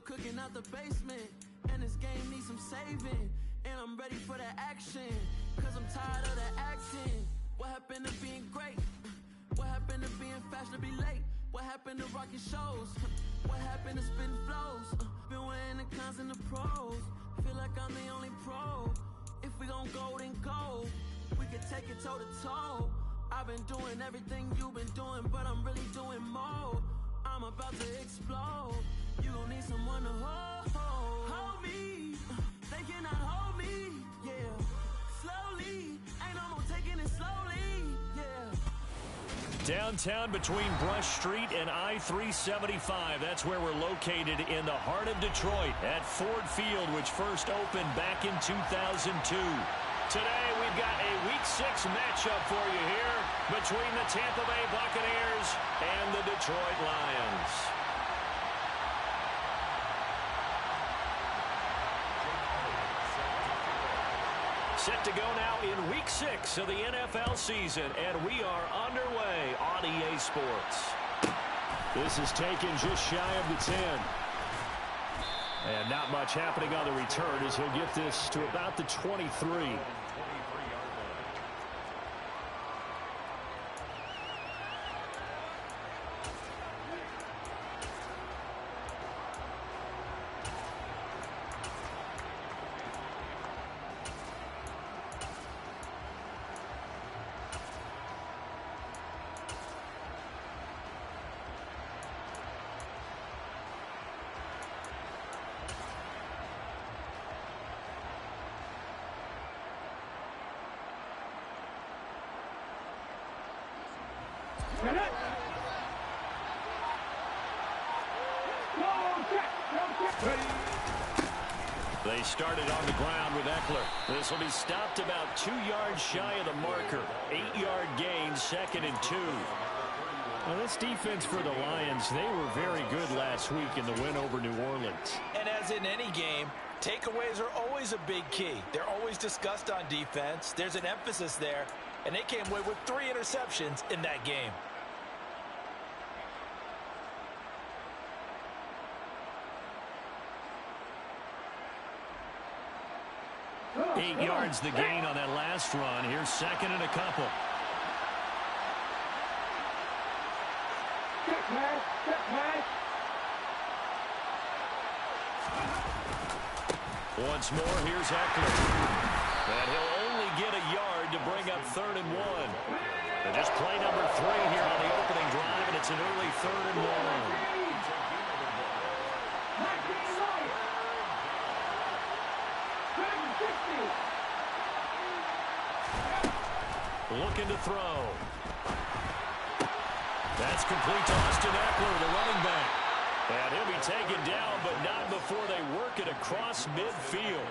cooking out the basement, and this game needs some saving. And I'm ready for the action, cause I'm tired of the acting. What happened to being great? What happened to being fashionably late? What happened to rocking shows? What happened to spitting flows? Been weighing the cons and the pros. Feel like I'm the only pro. If we gon' go, then go. We can take it toe to toe. I've been doing everything you've been doing, but I'm really doing more. I'm about to explode. You gon' need someone to hold me. They cannot hold me, yeah. Slowly, ain't no more taking it slowly, yeah. Downtown between Brush Street and I-375. That's where we're located in the heart of Detroit at Ford Field, which first opened back in 2002. Today, we've got a Week 6 matchup for you here between the Tampa Bay Buccaneers and the Detroit Lions. Set to go now in Week 6 of the NFL season, and we are underway on EA Sports. This is taken just shy of the 10. And not much happening on the return as he'll get this to about the 23. They started on the ground with Eckler. This will be stopped about 2 yards shy of the marker. 8-yard gain, 2nd and 2. Now this defense for the Lions, they were very good last week in the win over New Orleans. And as in any game, takeaways are always a big key. They're always discussed on defense. There's an emphasis there, and they came away with 3 interceptions in that game. Eight yards the gain on that last run. Here's 2nd and a couple. Once more, here's Eckler. And he'll only get a yard to bring up 3rd and 1. And just play number 3 here on the opening drive, and it's an early 3rd and 1. Looking to throw. That's complete to Austin Eckler, the running back. And he'll be taken down, but not before they work it across midfield.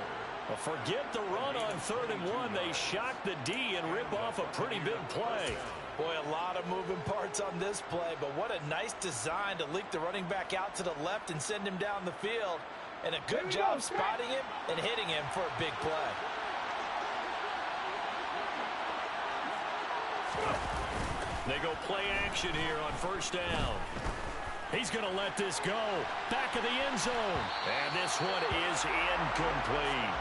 Well, forget the run on 3rd and 1. They shock the D and rip off a pretty big play. Boy, a lot of moving parts on this play, but what a nice design to leak the running back out to the left and send him down the field. And a good job spotting him and hitting him for a big play. They go play action here on 1st down. He's going to let this go. Back of the end zone. And this one is incomplete.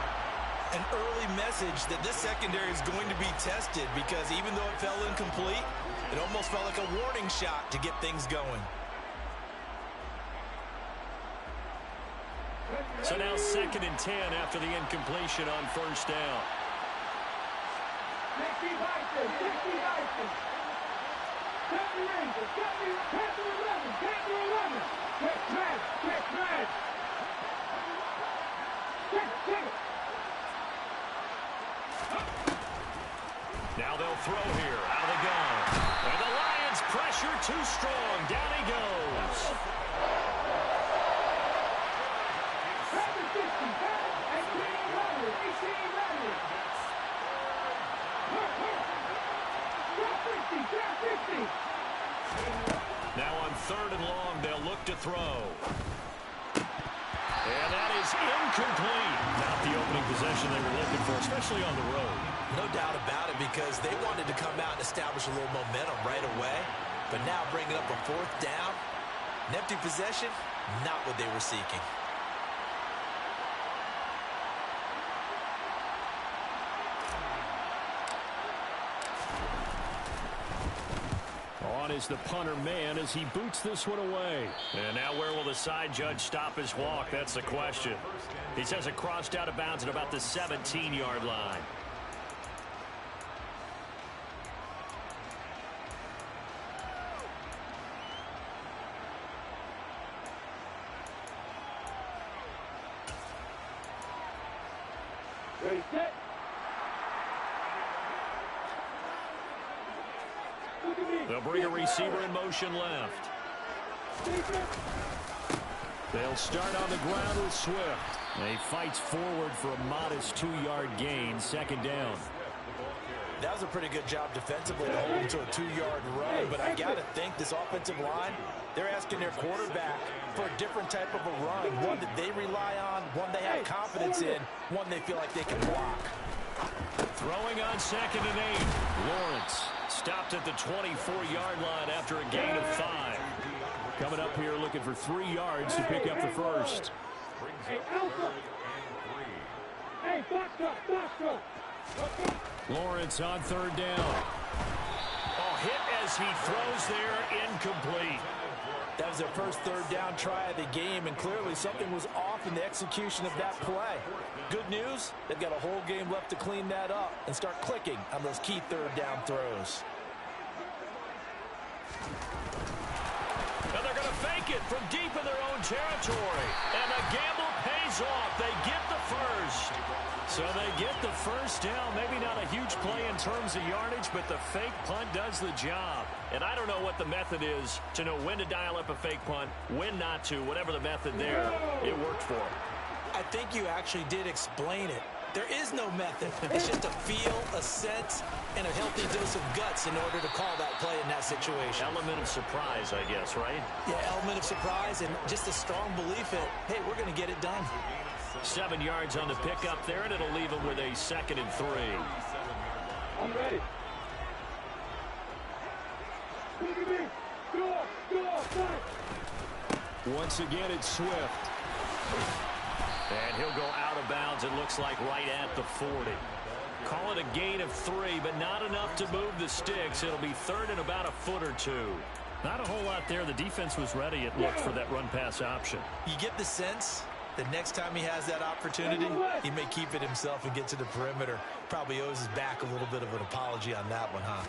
An early message that this secondary is going to be tested, because even though it fell incomplete, it almost felt like a warning shot to get things going. So now 2nd and 10 after the incompletion on 1st down. Now they'll throw here. Out of the gun. And the Lions pressure too strong. Down he goes. Now on 3rd and long, they'll look to throw. And that is incomplete. Not the opening possession they were looking for, especially on the road. No doubt about it, because they wanted to come out and establish a little momentum right away. But now bringing up a 4th down, an empty possession, not what they were seeking. on is the punter man as he boots this one away. And now where will the side judge stop his walk? That's the question. He says it crossed out of bounds at about the 17-yard line. Ready, set. They'll bring a receiver in motion left. They'll start on the ground with Swift. He fights forward for a modest 2-yard gain, second down. That was a pretty good job defensively to hold him to a 2-yard run, but I got to think this offensive line, they're asking their quarterback for a different type of a run, one that they rely on, one they have confidence in, one they feel like they can block. Throwing on 2nd and 8. Lawrence stopped at the 24-yard line after a gain of 5. Coming up here looking for 3 yards to pick up the first. Lawrence on 3rd down. Oh, hit as he throws there, incomplete. That was their first 3rd down try of the game, and clearly something was off in the execution of that play. Good news, they've got a whole game left to clean that up and start clicking on those key 3rd down throws. Now they're going to fake it from deep in their own territory. And the gamble pays off. They get the first. So they get the first down. Maybe not a huge play in terms of yardage, but the fake punt does the job. And I don't know what the method is to know when to dial up a fake punt, when not to. Whatever the method there, it worked for them. I think you actually did explain it. There is no method. It's just a feel, a sense, and a healthy dose of guts in order to call that play in that situation. Element of surprise, I guess, right? Yeah, element of surprise and just a strong belief that, hey, we're going to get it done. 7 yards on the pickup there, and it'll leave them with a 2nd and 3. I'm ready. Once again, it's Swift. And he'll go out of bounds, it looks like, right at the 40. Call it a gain of 3, but not enough to move the sticks. It'll be 3rd and about a foot or 2. Not a whole lot there. The defense was ready, it looked, for that run-pass option. You get the sense that next time he has that opportunity, he may keep it himself and get to the perimeter. Probably owes his back a little bit of an apology on that one, huh?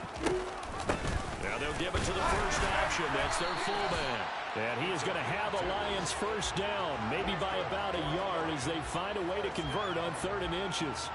Now they'll give it to the first option. That's their fullback. And he is going to have a Lions first down, maybe by about a yard as they find a way to convert on 3rd and inches.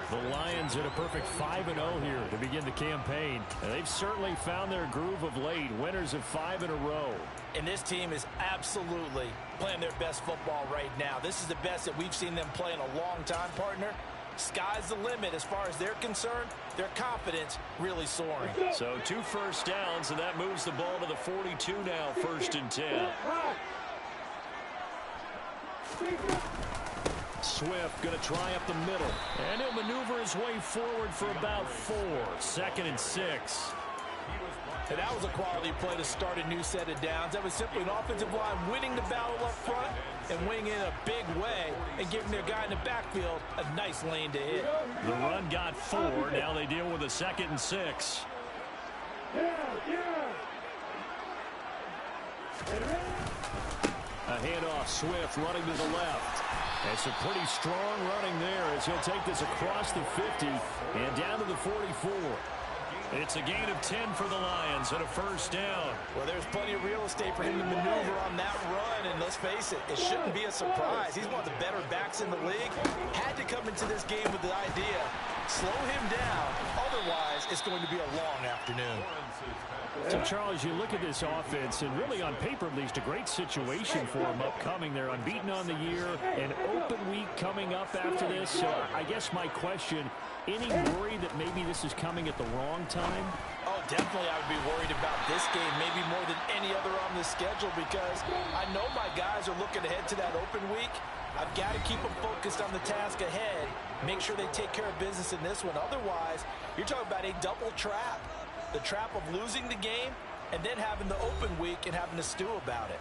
The Lions at a perfect 5-0 here to begin the campaign. And they've certainly found their groove of late, winners of 5 in a row. And this team is absolutely playing their best football right now. This is the best that we've seen them play in a long time, partner. Sky's the limit as far as they're concerned. Their confidence really soaring. So 2 first downs, and that moves the ball to the 42 now, 1st and 10. Swift going to try up the middle. And he'll maneuver his way forward for about 4. 2nd and 6. And that was a quality play to start a new set of downs. That was simply an offensive line winning the battle up front and winning in a big way and giving their guy in the backfield a nice lane to hit. The run got 4. Now they deal with a 2nd and 6. A handoff, Swift running to the left. And some pretty strong running there as he'll take this across the 50 and down to the 44. It's a gain of 10 for the Lions and a first down. Well, there's plenty of real estate for him to maneuver on that run, and let's face it, it shouldn't be a surprise. He's one of the better backs in the league. Had to come into this game with the idea, slow him down, otherwise it's going to be a long afternoon. So, Charles, you look at this offense, and really on paper at least a great situation for them upcoming. They're unbeaten on the year, an open week coming up after this. So I guess my question, any worry that maybe this is coming at the wrong time? Oh, definitely I would be worried about this game, maybe more than any other on the schedule, because I know my guys are looking ahead to that open week. I've got to keep them focused on the task ahead, make sure they take care of business in this one. Otherwise, you're talking about a double trap. The trap of losing the game and then having the open week and having to stew about it.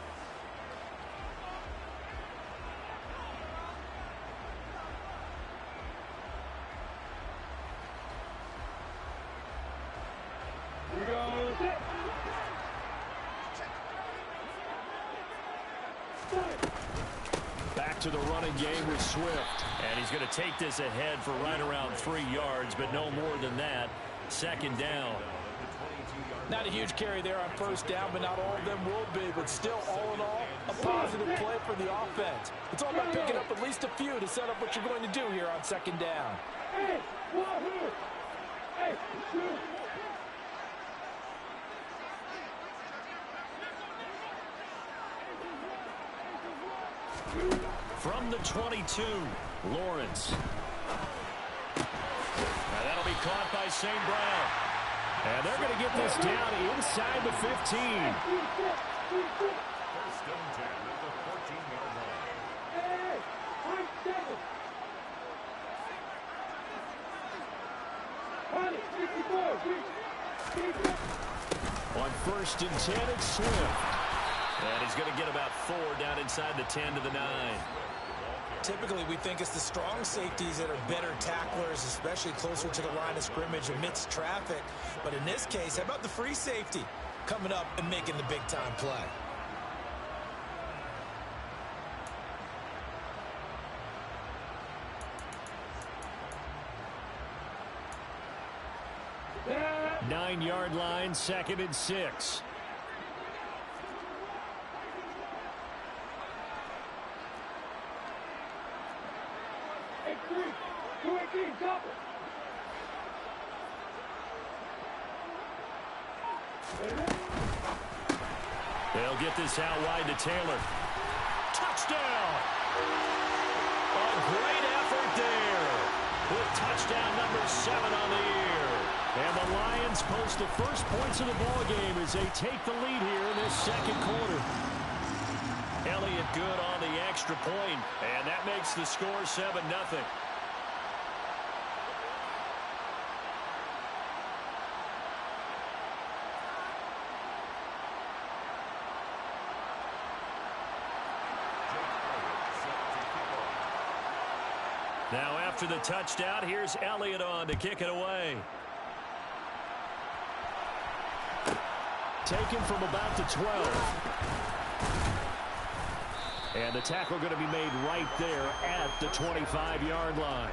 Back to the running game with Swift. And he's going to take this ahead for right around 3 yards, but no more than that. Second down. Not a huge carry there on first down, but not all of them will be. But still, all in all, a positive play for the offense. It's all about picking up at least a few to set up what you're going to do here on second down. From the 22, Lawrence. Now that'll be caught by St. Brown. And they're going to get this down inside the 15. First and 10 at the 14-yard line. On first and 10, it's Swift. And he's going to get about 4 down inside the 10 to the 9. Typically, we think it's the strong safeties that are better tacklers, especially closer to the line of scrimmage amidst traffic. But in this case, how about the free safety coming up and making the big-time play? Yeah. 9-yard line, second and 6. They'll get this out wide to Taylor. Touchdown! A great effort there with touchdown number 7 on the year. And the Lions post the first points of the ball game as they take the lead here in this second quarter. Elliott good on the extra point, and that makes the score 7-0. Now after the touchdown, here's Elliott on to kick it away. Taken from about the 12. And the tackle going to be made right there at the 25-yard line.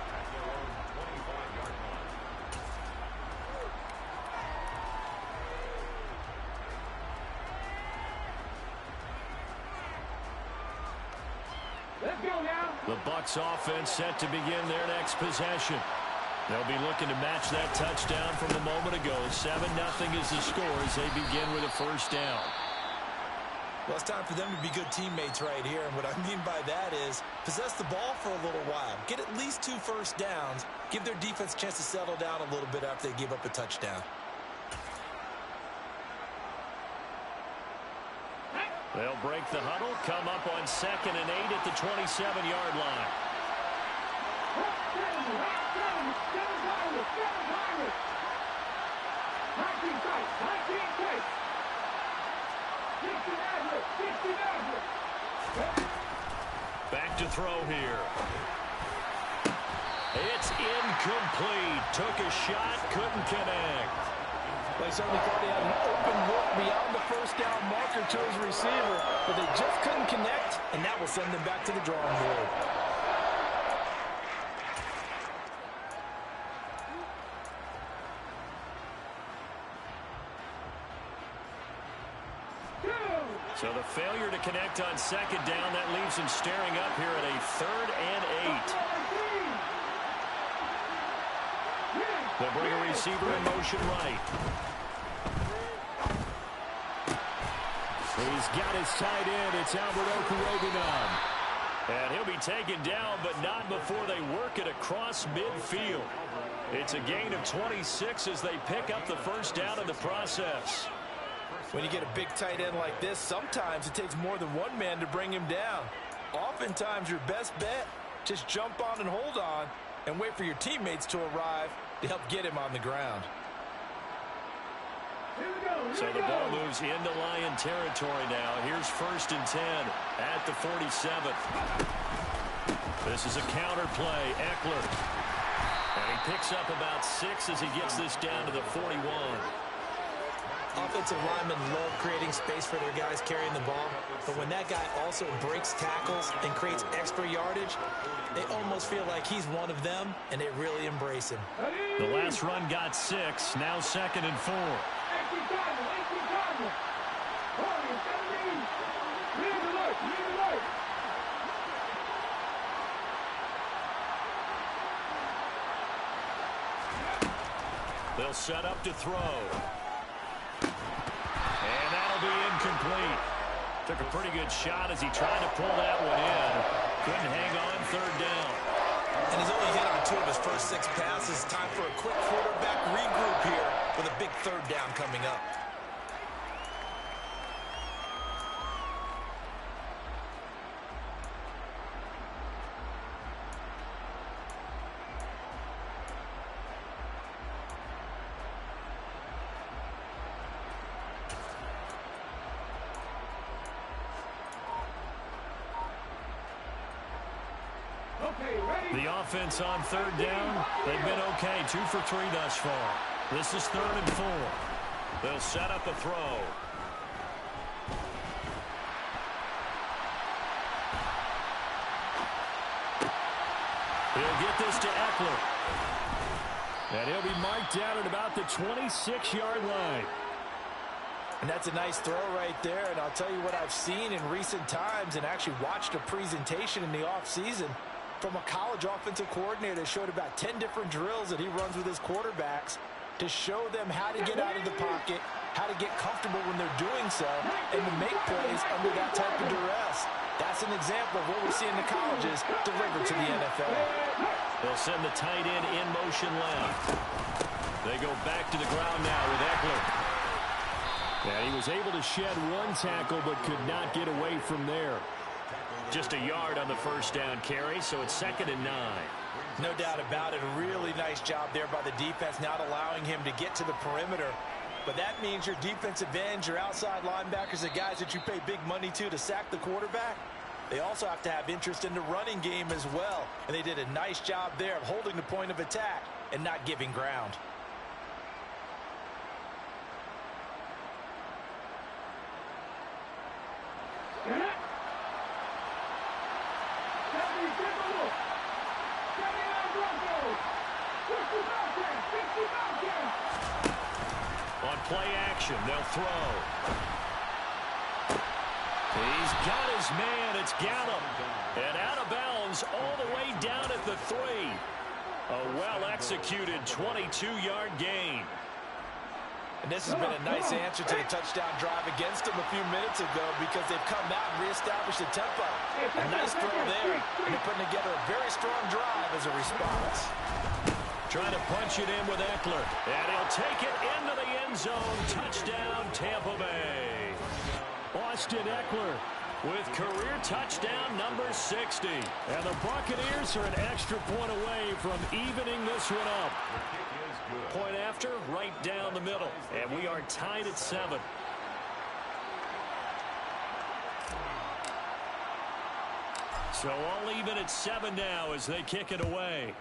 Let's go now. The Bucs offense set to begin their next possession. They'll be looking to match that touchdown from a moment ago. 7-0 is the score as they begin with a first down. Well, it's time for them to be good teammates right here. And what I mean by that is possess the ball for a little while. Get at least 2 first downs. Give their defense a chance to settle down a little bit after they give up a touchdown. They'll break the huddle, come up on 2nd and 8 at the 27-yard line. Back to throw here. It's incomplete. Took a shot, couldn't connect. They certainly thought he had an open look beyond the first down marker to his receiver, but they just couldn't connect, and that will send them back to the drawing board. So the failure to connect on 2nd down, that leaves him staring up here at a 3rd and 8. They'll bring a receiver in motion right. He's got his tight end. It's Albert Okureginon. And he'll be taken down, but not before they work it across midfield. It's a gain of 26 as they pick up the first down in the process. When you get a big tight end like this, sometimes it takes more than one man to bring him down. Oftentimes, your best bet, just jump on and hold on and wait for your teammates to arrive to help get him on the ground. So the ball moves into Lion territory now. Here's 1st and 10 at the 47th. This is a counter play. Eckler. And he picks up about 6 as he gets this down to the 41. Offensive linemen love creating space for their guys carrying the ball, but when that guy also breaks tackles and creates extra yardage, they almost feel like he's one of them, and they really embrace him. The last run got 6, now 2nd and 4. They'll set up to throw. And that'll be incomplete. Took a pretty good shot as he tried to pull that one in. Couldn't hang on 3rd down. And he's only hit on 2 of his first 6 passes. Time for a quick quarterback regroup here with a big 3rd down coming up. The offense on 3rd down, they've been okay. 2 for 3 thus far. This is 3rd and 4. They'll set up a throw. He'll get this to Eckler. And he'll be marked down at about the 26-yard line. And that's a nice throw right there. And I'll tell you what I've seen in recent times and actually watched a presentation in the offseason from a college offensive coordinator that showed about 10 different drills that he runs with his quarterbacks to show them how to get out of the pocket, how to get comfortable when they're doing so, and to make plays under that type of duress. That's an example of what we see in the colleges delivered to the NFL. They'll send the tight end in motion left. They go back to the ground now with Eckler. Yeah, he was able to shed 1 tackle but could not get away from there. Just a yard on the 1st down carry, so it's 2nd and 9. No doubt about it. A really nice job there by the defense, not allowing him to get to the perimeter. But that means your defensive ends, your outside linebackers, the guys that you pay big money to sack the quarterback, they also have to have interest in the running game as well. And they did a nice job there of holding the point of attack and not giving ground. On play action, they'll throw. He's got his man. It's Gallup. And out of bounds all the way down at the 3. A well-executed 22-yard gain. And this has been a nice answer to the touchdown drive against them a few minutes ago because they've come out and reestablished the tempo. A nice throw there, and they're putting together a very strong drive as a response. Trying to punch it in with Eckler. And he'll take it into the end zone. Touchdown, Tampa Bay. Austin Eckler with career touchdown number 60. And the Buccaneers are an extra point away from evening this one up. Point after, right down the middle. And we are tied at 7. So all even at 7 now as they kick it away.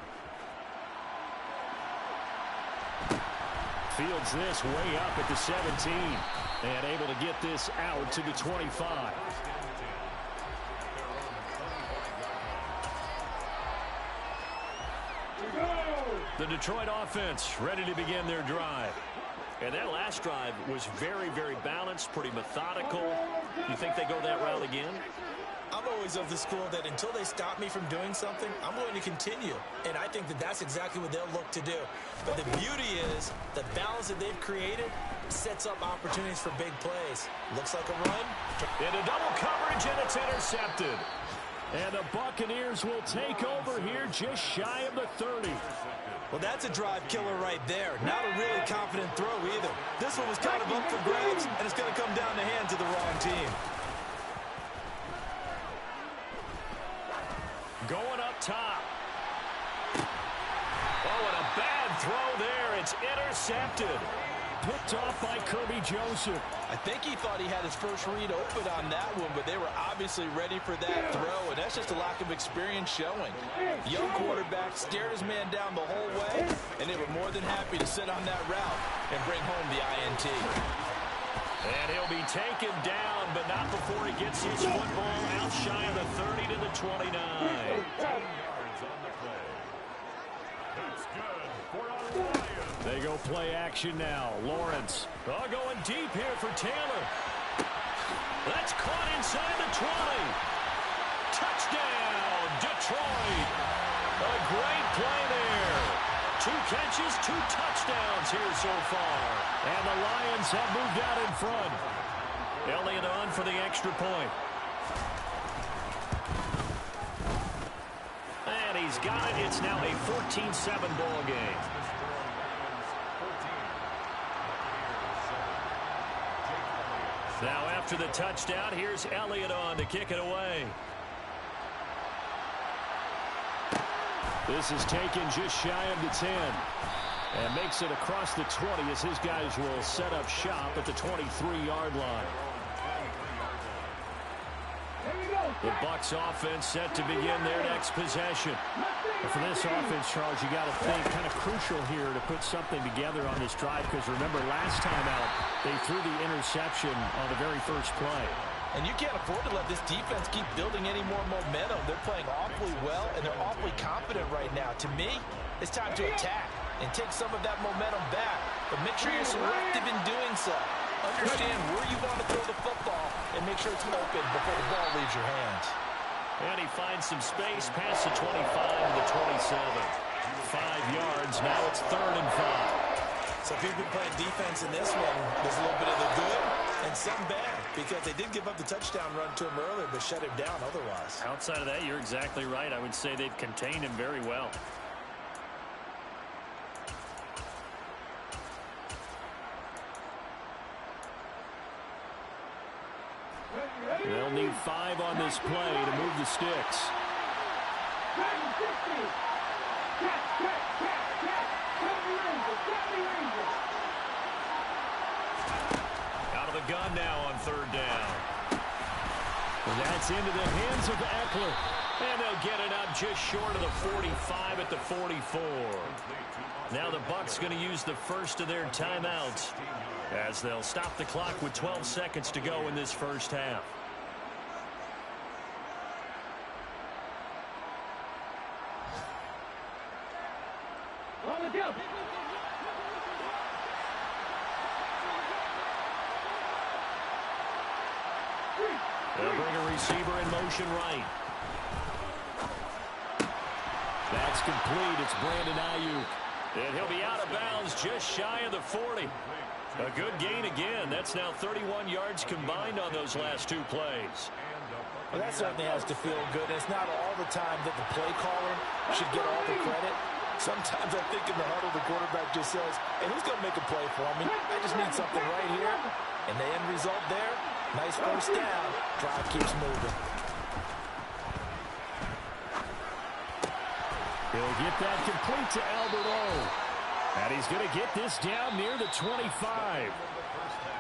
Fields this way up at the 17. And able to get this out to the 25. The Detroit offense ready to begin their drive. And that last drive was very, very balanced, pretty methodical. You think they go that route again? I'm always of the school that until they stop me from doing something, I'm going to continue. And I think that that's exactly what they'll look to do. But the beauty is the balance that they've created sets up opportunities for big plays. Looks like a run. Into double coverage, and it's intercepted. And the Buccaneers will take over here just shy of the 30. Well, that's a drive killer right there. Not a really confident throw either. This one was kind of up for grabs, and it's going to come down the hands of the wrong team. Going up top. Oh, and a bad throw there. It's intercepted. Picked off by Kirby Joseph. I think he thought he had his first read open on that one, but they were obviously ready for that throw, and that's just a lack of experience showing. Young quarterback stared his man down the whole way, and they were more than happy to sit on that route and bring home the INT. And he'll be taken down, but not before he gets his football out shy of the 30 to the 29. 10 yards on the play. That's good for a Lion. They go play action now. Lawrence going deep here for Taylor. That's caught inside the 20. Touchdown, Detroit. A great play there. 2 catches, 2 touchdowns here so far. And the Lions have moved out in front. Elliott on for the extra point. And he's got it. It's now a 14-7 ball game. Now after the touchdown, here's Elliott on to kick it away. This is taken just shy of the 10. And makes it across the 20 as his guys will set up shop at the 23-yard line. The Bucs offense set to begin their next possession. And for this offense, Charles, you got to think kind of crucial here to put something together on this drive, because remember last time out they threw the interception on the very first play. And you can't afford to let this defense keep building any more momentum. They're playing awfully well, and they're awfully confident right now. To me, it's time to attack and take some of that momentum back. But make sure you're selective in doing so. Understand where you want to throw the football and make sure it's open before the ball leaves your hands. And he finds some space past the 25 to the 27. 5 yards. Now it's 3rd and 5. So if you've been playing defense in this one, there's a little bit of the good and some bad, because they did give up the touchdown run to him earlier, but shut him down otherwise. Outside of that, you're exactly right. I would say they've contained him very well. They'll need 5 on this play to move the sticks. Out of the gun now on 3rd down. That's into the hands of Eckler. And they'll get it up just short of the 45 at the 44. Now the Bucs going to use the first of their timeouts, as they'll stop the clock with 12 seconds to go in this first half. They'll bring a receiver in motion right. That's complete. It's Brandon Ayuk. And he'll be out of bounds just shy of the 40. A good gain again. That's now 31 yards combined on those last 2 plays. Well, that certainly has to feel good. It's not all the time that the play caller should get all the credit. Sometimes I think in the huddle, the quarterback just says, hey, who's going to make a play for me? I just need something right here. And the end result there, nice first down. Drive keeps moving. He'll get that complete to Albert O. And he's going to get this down near the 25.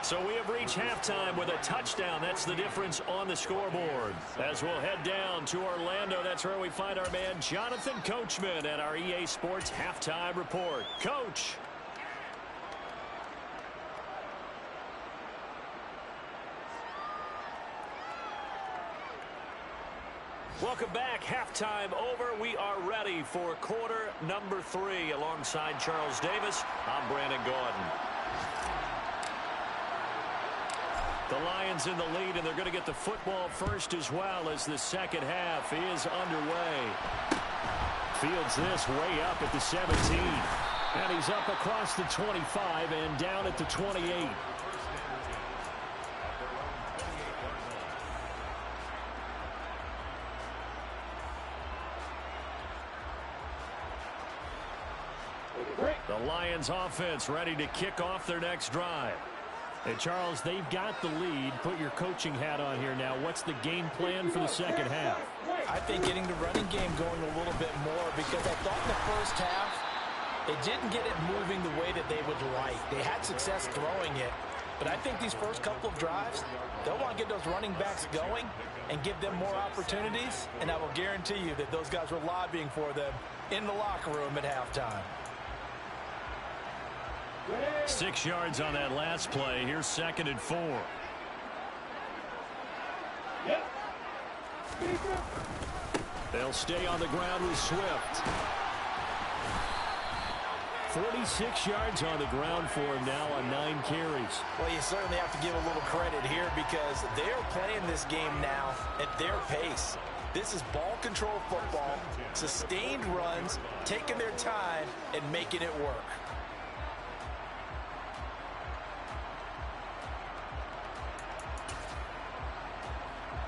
So we have reached halftime with a touchdown. That's the difference on the scoreboard. As we'll head down to Orlando, that's where we find our man Jonathan Coachman at our EA Sports Halftime Report. Coach. Welcome back. Halftime over. We are ready for quarter number 3. Alongside Charles Davis, I'm Brandon Gordon. The Lions in the lead, and they're going to get the football first as well, as the second half is underway. Fields this way up at the 17. And he's up across the 25 and down at the 28. The Lions offense ready to kick off their next drive. Hey, Charles, they've got the lead. Put your coaching hat on here now. What's the game plan for the second half? I think getting the running game going a little bit more, because I thought in the first half they didn't get it moving the way that they would like. They had success throwing it, but I think these first couple of drives, they'll want to get those running backs going and give them more opportunities, and I will guarantee you that those guys were lobbying for them in the locker room at halftime. 6 yards on that last play. Here's 2nd and 4. They'll stay on the ground with Swift. 46 yards on the ground for him now on 9 carries. Well, you certainly have to give a little credit here because they're playing this game now at their pace. This is ball control football, sustained runs, taking their time, and making it work.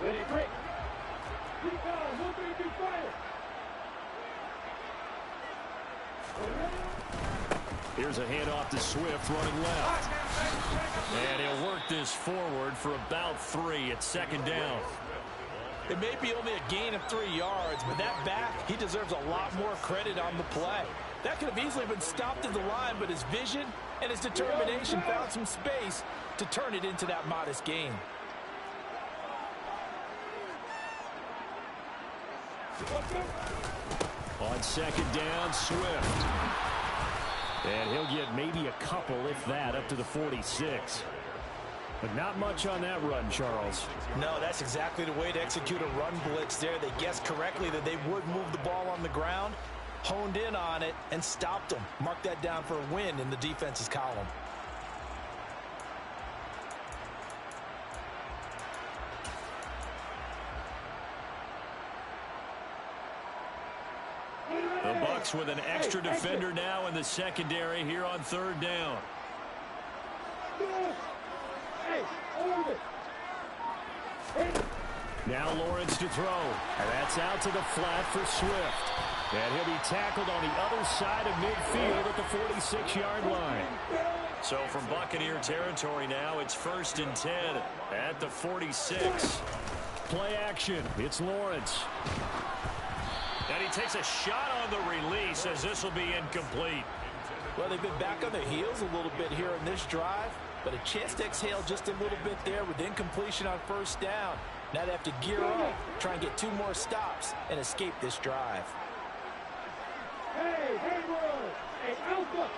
Ready, break. Fire. Here's a handoff to Swift running left. And he'll work this forward for about 3 at 2nd down. It may be only a gain of 3 yards, but that back, he deserves a lot more credit on the play. That could have easily been stopped at the line, but his vision and his determination found some space to turn it into that modest gain. On 2nd down, Swift. And he'll get maybe a couple, if that, up to the 46. But not much on that run, Charles. No, that's exactly the way to execute a run blitz there. They guessed correctly that they would move the ball on the ground, honed in on it, and stopped them. Mark that down for a win in the defense's column. The Bucs with an extra defender now in the secondary here on 3rd down. Now Lawrence to throw. And that's out to the flat for Swift. And he'll be tackled on the other side of midfield at the 46-yard line. So from Buccaneer territory now, it's 1st and 10 at the 46. Play action. It's Lawrence. And he takes a shot on the release as this will be incomplete. Well, they've been back on their heels a little bit here in this drive, but a chance to exhale just a little bit there with incompletion on 1st down. Now they have to gear up, try and get 2 more stops, and escape this drive. Hey, world! Hey, Alpha!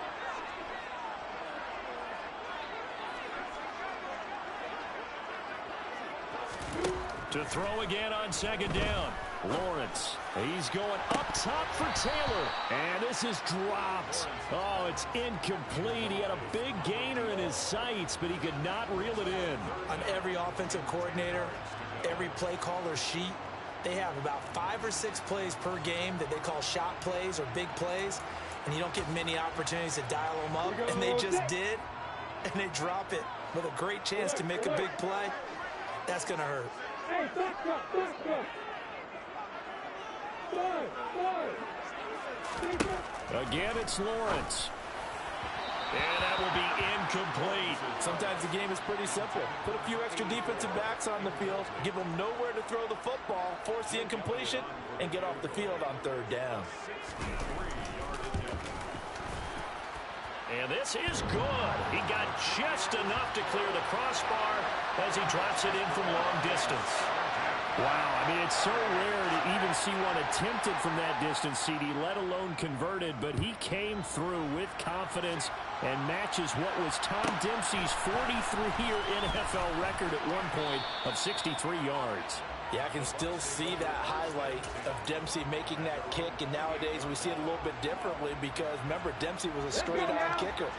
To throw again on 2nd down. Lawrence, he's going up top for Taylor. And this is dropped. Oh, it's incomplete. He had a big gainer in his sights, but he could not reel it in. On every offensive coordinator, every play caller sheet, they have about 5 or 6 plays per game that they call shot plays or big plays, and you don't get many opportunities to dial them up, and they just did, and they drop it with a great chance to make a big play. That's going to hurt. Hey, back up. Again, it's Lawrence. And that will be incomplete. Sometimes the game is pretty simple. Put a few extra defensive backs on the field, give them nowhere to throw the football, force the incompletion, and get off the field on 3rd down. And this is good. He got just enough to clear the crossbar as he drops it in from long distance. Wow, I mean, it's so rare to even see one attempted from that distance, CD, let alone converted, but he came through with confidence and matches what was Tom Dempsey's 43-year NFL record at one point of 63 yards. Yeah, I can still see that highlight of Dempsey making that kick, and nowadays we see it a little bit differently because, remember, Dempsey was a straight-on kicker.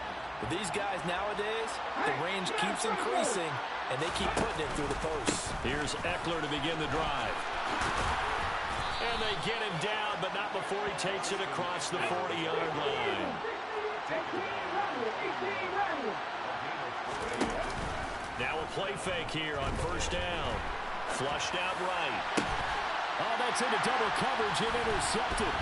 But these guys nowadays, the range keeps increasing, and they keep putting it through the posts. Here's Eckler to begin the drive. And they get him down, but not before he takes it across the 40-yard line. Now a play fake here on 1st down. Flushed out right. Oh, that's into double coverage and intercepted.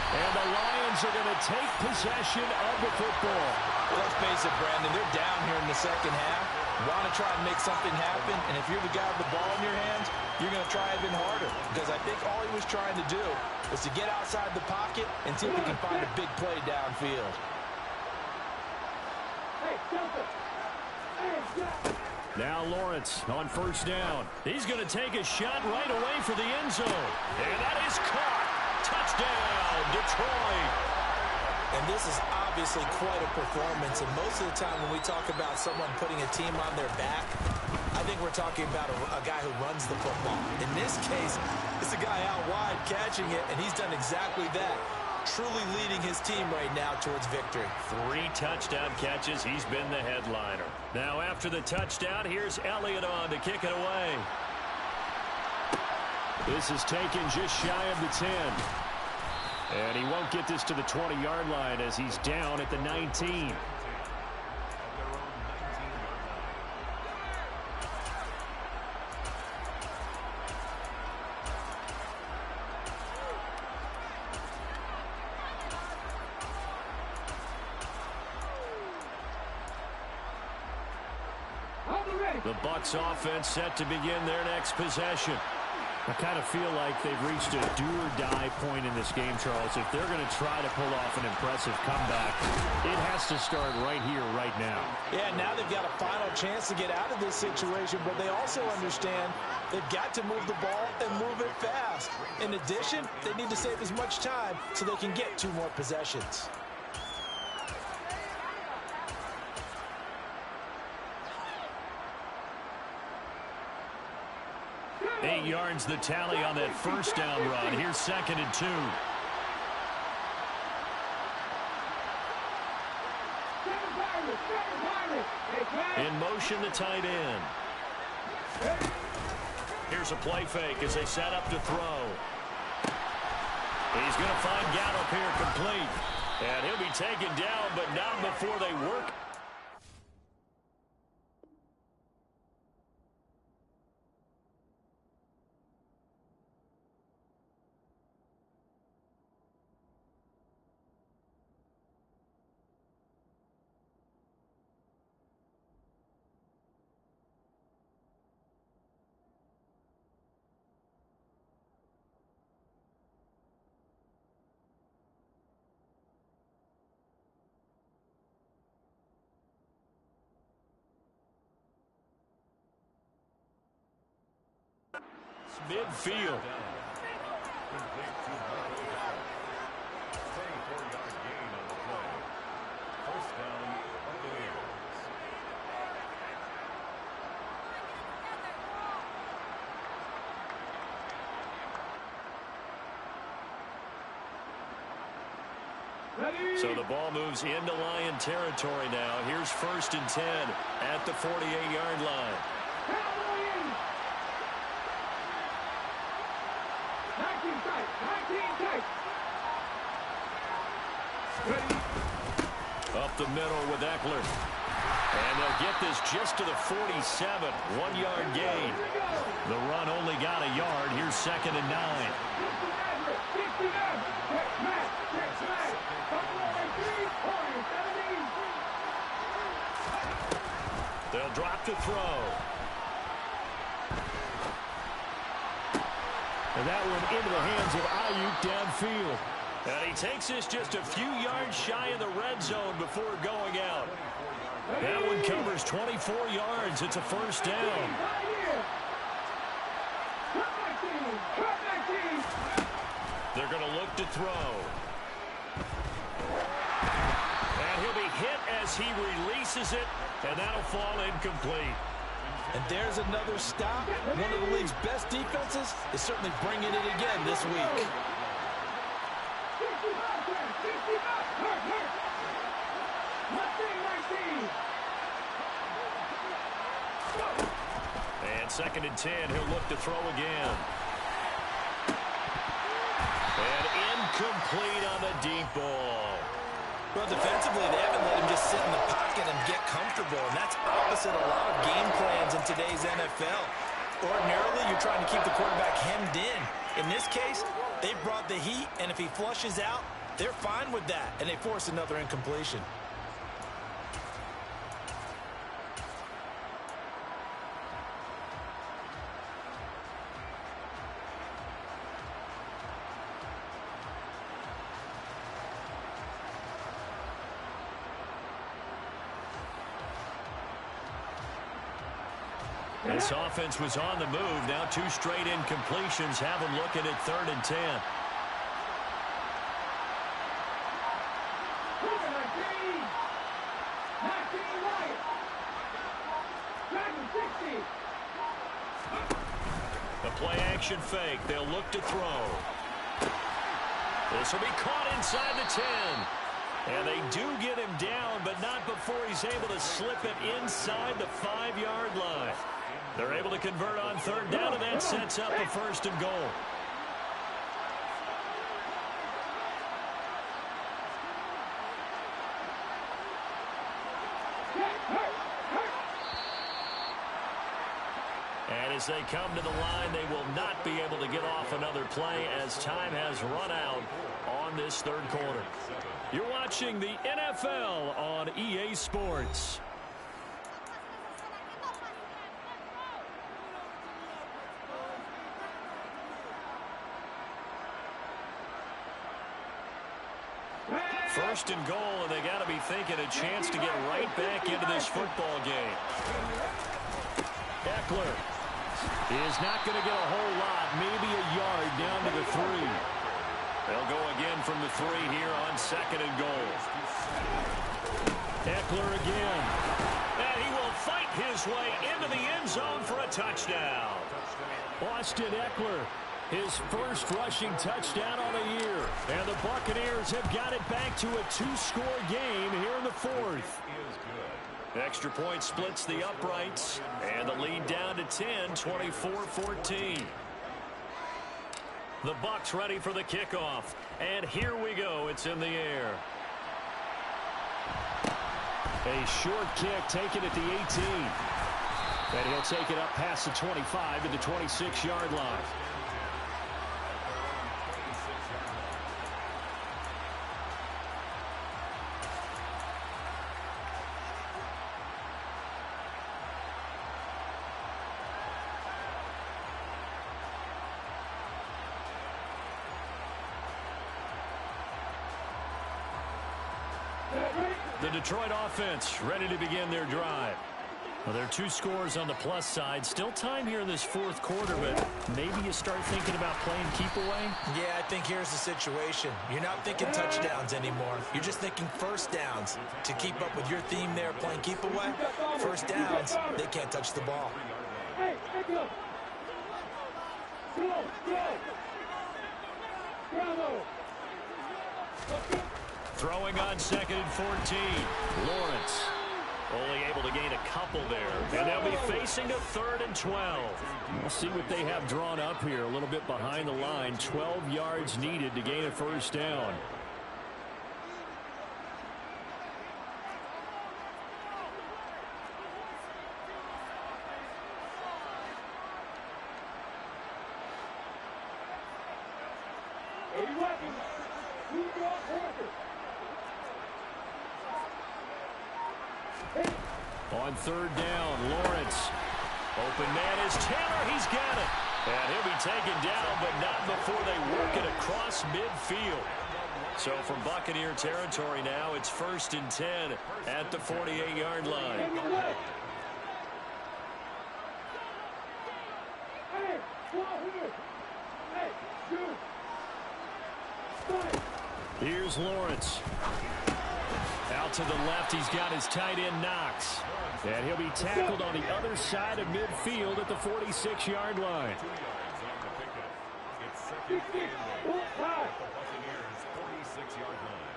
And the Lions are going to take possession of the football. Well, let's face it, Brandon, they're down here in the 2nd half. Want to try and make something happen, and if you're the guy with the ball in your hands, you're going to try even harder. Because I think all he was trying to do was to get outside the pocket and see if he can find a big play downfield. Now Lawrence on 1st down. He's going to take a shot right away for the end zone. And that is caught. Touchdown, Detroit. And this is obviously quite a performance. And most of the time when we talk about someone putting a team on their back, I think we're talking about a guy who runs the football. In this case, it's a guy out wide catching it, and he's done exactly that. Truly leading his team right now towards victory. 3 touchdown catches. He's been the headliner. Now after the touchdown, here's Elliott on to kick it away. This is taken just shy of the 10. And he won't get this to the 20-yard line as he's down at the 19. The Bucs offense set to begin their next possession. I kind of feel like they've reached a do-or-die point in this game, Charles. If they're going to try to pull off an impressive comeback, it has to start right here, right now. Yeah, now they've got a final chance to get out of this situation, but they also understand they've got to move the ball and move it fast. In addition, they need to save as much time so they can get 2 more possessions. Eight yards the tally on that first down run. Here's 2nd and 2. In motion, the tight end. Here's a play fake as they set up to throw. He's going to find Gallup here complete. And he'll be taken down, but not before they work. Midfield. Complete to Buccaneers. 24-yard gain on the play. First down, Buccaneers. So the ball moves into Lion territory now. Here's 1st and 10 at the 48-yard line. Up the middle with Eckler. And they'll get this just to the 47. 1-yard gain. The run only got a yard. Here's 2nd and 9. They'll drop to throw. And that one into the hands of Ayuk downfield. And he takes this just a few yards shy of the red zone before going out. That one covers 24 yards. It's a first down. They're going to look to throw. And he'll be hit as he releases it, and that'll fall incomplete. And there's another stop. One of the league's best defenses is certainly bringing it again this week. And 2nd and 10, he'll look to throw again. And incomplete on the deep ball. Well, defensively, they haven't let him just sit in the pocket and get comfortable, and that's opposite a lot of game plans in today's NFL. Ordinarily, you're trying to keep the quarterback hemmed in. In this case, they brought the heat, and if he flushes out, they're fine with that, and they force another incompletion. This offense was on the move. Now 2 straight incompletions have them looking at 3rd and 10. The play-action fake. They'll look to throw. This will be caught inside the 10. And they do get him down, but not before he's able to slip it inside the 5-yard line. They're able to convert on third down, and that sets up a 1st and goal. And as they come to the line, they will not be able to get off another play as time has run out on this 3rd quarter. You're watching the NFL on EA Sports. First and goal, and they got to be thinking a chance to get right back into this football game. Eckler is not going to get a whole lot, maybe a yard down to the 3. They'll go again from the 3 here on 2nd and goal. Eckler again. And he will fight his way into the end zone for a touchdown. Austin Eckler, his first rushing touchdown on the year. And the Buccaneers have got it back to a 2-score game here in the 4th. Extra point splits the uprights, and the lead down to 10, 24-14. The Bucs ready for the kickoff, and here we go. It's in the air. A short kick taken at the 18. And he'll take it up past the 25 to the 26-yard line. The Detroit offense ready to begin their drive. Well, there are 2 scores on the plus side. Still time here in this 4th quarter, but maybe you start thinking about playing keep away? Yeah, I think here's the situation. You're not thinking touchdowns anymore. You're just thinking first downs. To keep up with your theme there, playing keep away, first downs, they can't touch the ball. Hey, go. Go. Bravo. Throwing on 2nd and 14. Lawrence only able to gain a couple there. And they'll be facing a 3rd and 12. We'll see what they have drawn up here. A little bit behind the line. 12 yards needed to gain a first down. On 3rd down, Lawrence. Open man is Taylor. He's got it. And he'll be taken down, but not before they work it across midfield. So from Buccaneer territory now, it's 1st and 10 at the 48-yard line. Here's Lawrence. Out to the left, he's got his tight end Knox. And he'll be tackled on the other side of midfield at the 46-yard line. It's 2nd and 8 at the Buccaneers' 46-yard line.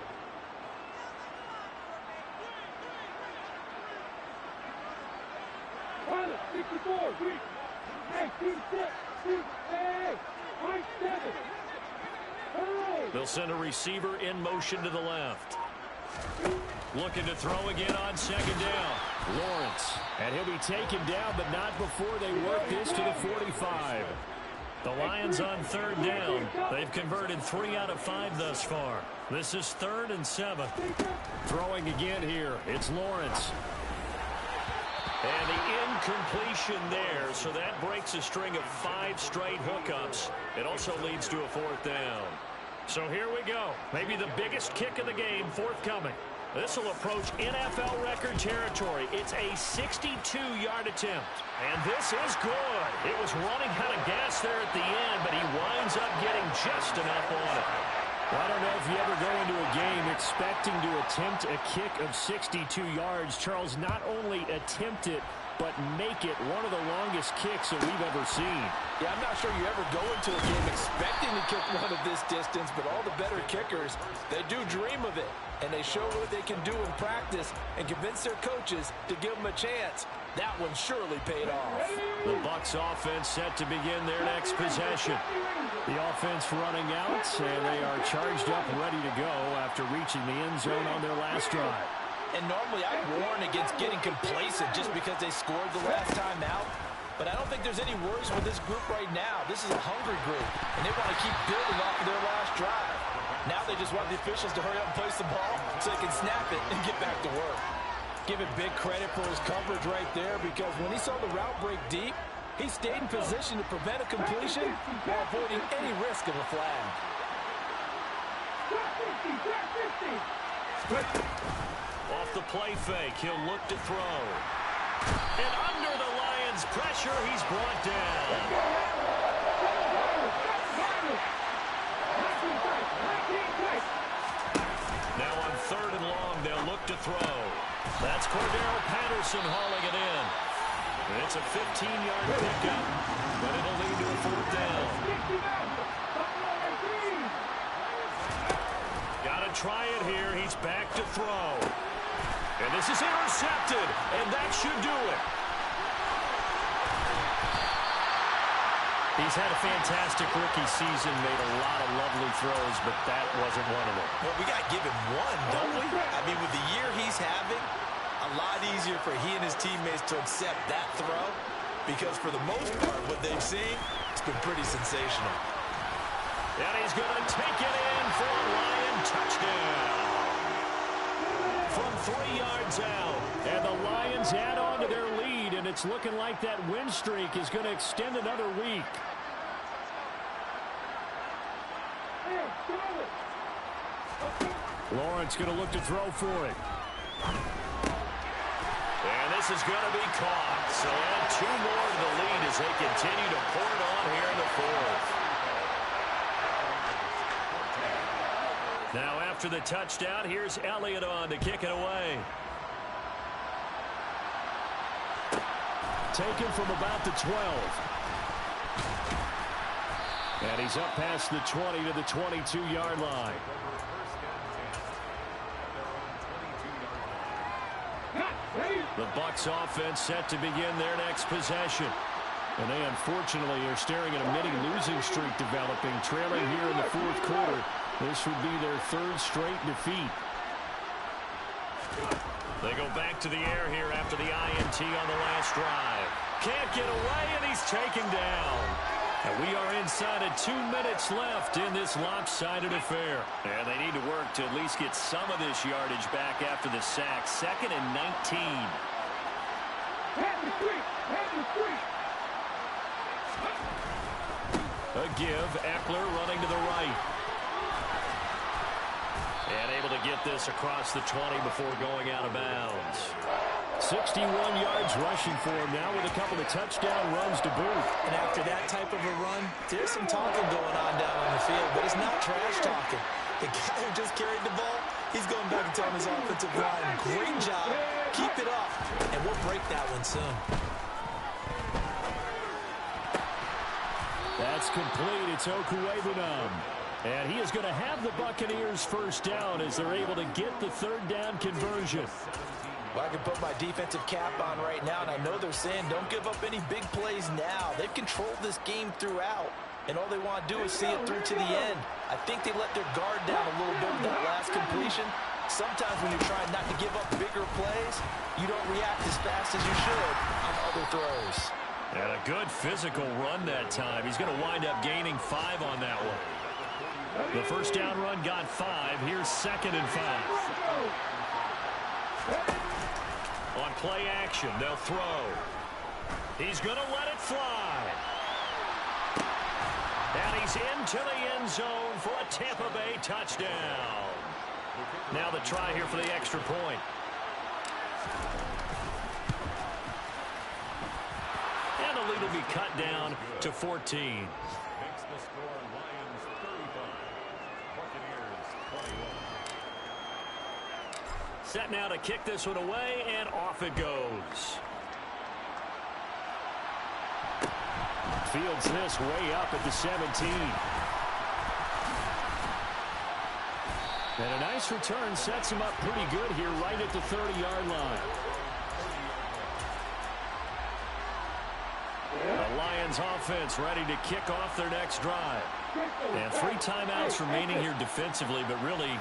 Pilot, 64, reach. Hey, 2-6, 2-8, 5-7. They'll send a receiver in motion to the left. Looking to throw again on 2nd down. Lawrence. And he'll be taken down, but not before they work this to the 45. The Lions on 3rd down. They've converted 3 out of 5 thus far. This is 3rd and 7. Throwing again here. It's Lawrence. And the incompletion there, so that breaks a string of 5 straight hookups. It also leads to a 4th down. So here we go. Maybe the biggest kick of the game forthcoming. This will approach NFL record territory. It's a 62-yard attempt. And this is good. It was running out of gas there at the end, but he winds up getting just enough on it. Well, I don't know if you ever go into a game expecting to attempt a kick of 62 yards. Charles, not only attempt it, but make it one of the longest kicks that we've ever seen. Yeah, I'm not sure you ever go into a game expecting to kick one of this distance, but all the better kickers, they do dream of it. And they show what they can do in practice and convince their coaches to give them a chance. That one surely paid off. The Bucs offense set to begin their next possession. The offense running out, and they are charged up, ready to go after reaching the end zone on their last drive. And normally I'd warn against getting complacent just because they scored the last time out. But I don't think there's any worries with this group right now. This is a hungry group, and they want to keep building off of their last drive. Now they just want the officials to hurry up and place the ball so they can snap it and get back to work. Give it big credit for his coverage right there, because when he saw the route break deep, he stayed in position to prevent a completion while avoiding any risk of a flag. Off the play fake, he'll look to throw. And under the Lions' pressure, he's brought down. Now on 3rd and long, they'll look to throw. That's Cordero Patterson hauling it in. And it's a 15-yard pickup, but it'll lead to a 4th down. Got to try it here. He's back to throw. And this is intercepted, and that should do it. He's had a fantastic rookie season, made a lot of lovely throws, but that wasn't one of them. Well, we got to give him one, don't we? I mean, with the year he's having, a lot easier for he and his teammates to accept that throw, because for the most part, what they've seen, it's been pretty sensational. And he's going to take it in for a Lion touchdown. From 3 yards out, and the Lions add on to their lead, and it's looking like that win streak is going to extend another week. Lawrence going to look to throw for it. And this is going to be caught. So add 2 more to the lead as they continue to pour it on here in the 4th. Now after the touchdown, here's Elliott on to kick it away. Taken from about the 12. And he's up past the 20 to the 22-yard line. The Bucs offense set to begin their next possession. And they unfortunately are staring at a mini losing streak developing, trailing here in the 4th quarter. This would be their 3rd straight defeat. They go back to the air here after the INT on the last drive. Can't get away, and he's taken down. And we are inside of 2 minutes left in this lopsided affair. And they need to work to at least get some of this yardage back after the sack. 2nd and 19. A give, Eckler running to the right. And able to get this across the 20 before going out of bounds. 61 yards rushing for him now with a couple of touchdown runs to boot. And after that type of a run, there's some talking going on down on the field, but it's not trash talking. The guy who just carried the ball, he's going back and telling his offensive line, great job, keep it up, and we'll break that one soon. That's complete. It's Okuwebunam. And he is going to have the Buccaneers first down as they're able to get the 3rd down conversion. Well, I can put my defensive cap on right now, and I know they're saying don't give up any big plays now. They've controlled this game throughout, and all they want to do is see it through to the end. I think they let their guard down a little bit with that last completion. Sometimes when you're trying not to give up bigger plays, you don't react as fast as you should on other throws. And a good physical run that time. He's going to wind up gaining 5 on that one. The first down run got 5. Here's 2nd and 5. On play action, they'll throw. He's going to let it fly. And he's into the end zone for a Tampa Bay touchdown. Now the try here for the extra point. And the lead will be cut down to 14. Makes the score Lions 35, Buccaneers 21. Set now to kick this one away, and off it goes. Fields this way up at the 17. And a nice return sets him up pretty good here right at the 30-yard line. The Lions offense ready to kick off their next drive. And 3 timeouts remaining here defensively, but really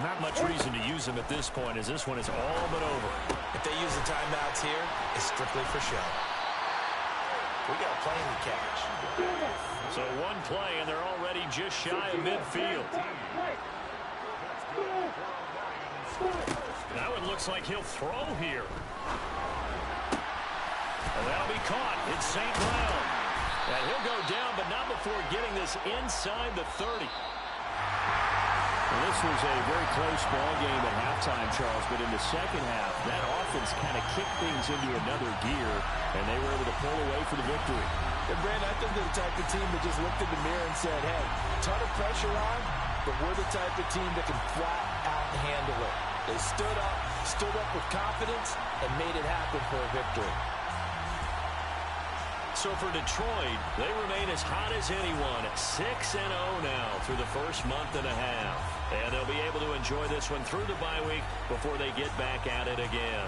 not much reason to use them at this point as this one is all but over. If they use the timeouts here, it's strictly for show. We got plenty to catch. So one play, and they're already just shy of midfield. Now it looks like he'll throw here. And that'll be caught. It's St. Brown. And he'll go down, but not before getting this inside the 30. Well, this was a very close ball game at halftime, Charles, but in the second half, that offense kind of kicked things into another gear, and they were able to pull away for the victory. And Brandon, I think they're the type of team that just looked in the mirror and said, hey, ton of pressure on, but we're the type of team that can flat out handle it. They stood up with confidence, and made it happen for a victory. So for Detroit, they remain as hot as anyone at 6-0 now through the first month and a half. And they'll be able to enjoy this one through the bye week before they get back at it again.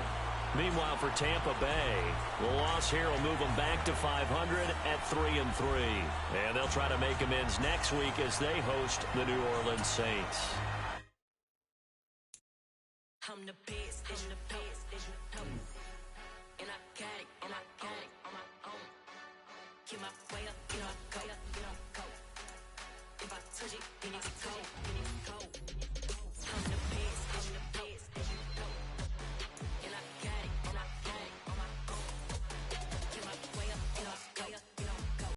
Meanwhile, for Tampa Bay, the loss here will move them back to 500 at 3-3. And they'll try to make amends next week as they host the New Orleans Saints. I'm the best, and I got it.